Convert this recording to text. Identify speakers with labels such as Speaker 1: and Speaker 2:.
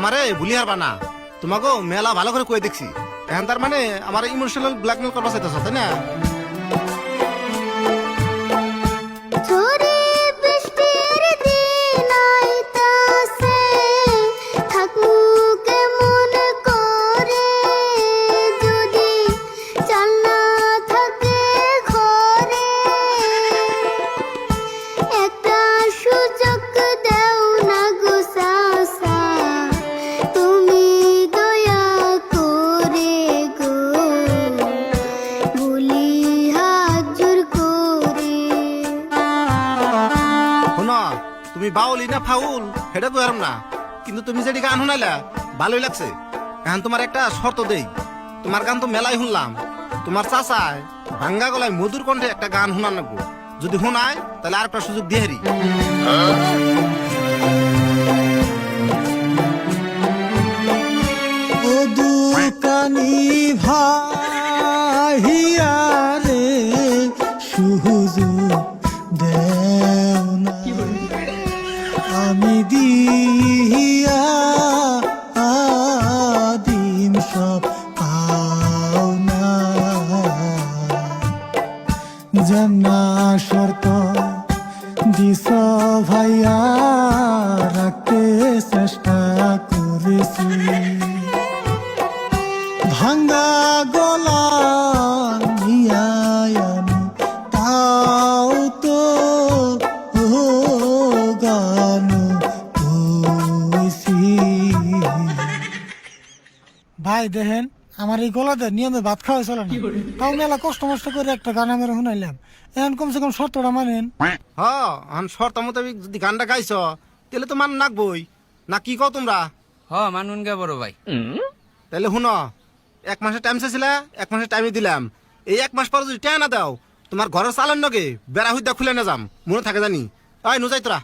Speaker 1: আমারে ভুলি হারবা না, তোমাকে মেলা ভালো করে কয়ে দেখছি। এখন তার মানে আমার ইমোশনাল ব্ল্যাকমেল করবা চাইতেছ, তাই না? তুমি বাউলি না ফাউল সেটা বুঝলাম না, কিন্তু তুমি যেটি গান শুনাইলা ভালোই লাগছে। এখন তোমার একটা শর্ত দেই, তোমার গান তো মেলাই শুনলাম, তোমার চাচায় ভাঙ্গা গলায় মধুর কণ্ঠে একটা গান শুনান লাগবো। যদি শুনায় তাহলে আর একটা সুযোগ দিয়ে হারি।
Speaker 2: ও দুকানি ভাইয়া রে সুযোগ দেও না, আমি দিয়া আদিম সব পাও না, জানা শর্ত দিস ভাইয়া রাখতে চেষ্টা করেছি, ভাঙ্গা গলা নিয়ায় আমি তাও তো গান কইছি। ভাই দেখেন আমার এই গলাতে নিয়মে ভাত খাওয়া চলে না, তাও মেলা কষ্ট মষ্ট করে একটা গান আমরা শুনাইলাম, এখন কমসে কম শর্তটা মানেন।
Speaker 1: হ্যাঁ, শর্ত মোতাবেক যদি গানটা গাইছ তাহলে তো মান নাকবই না, কি কও তোমরা?
Speaker 3: মানুন গে বড় ভাই।
Speaker 1: তাহলে শুনো, 1 মাসের টাইম চাইছিলা, 1 মাসের টাইমে দিলাম। এই 1 মাস পর যদি টাইম না দাও, তোমার ঘরের চালান নগে বেড়া হইতে খুলে না যাম, মনে থাকে জানি। ওই নুজাই তোরা।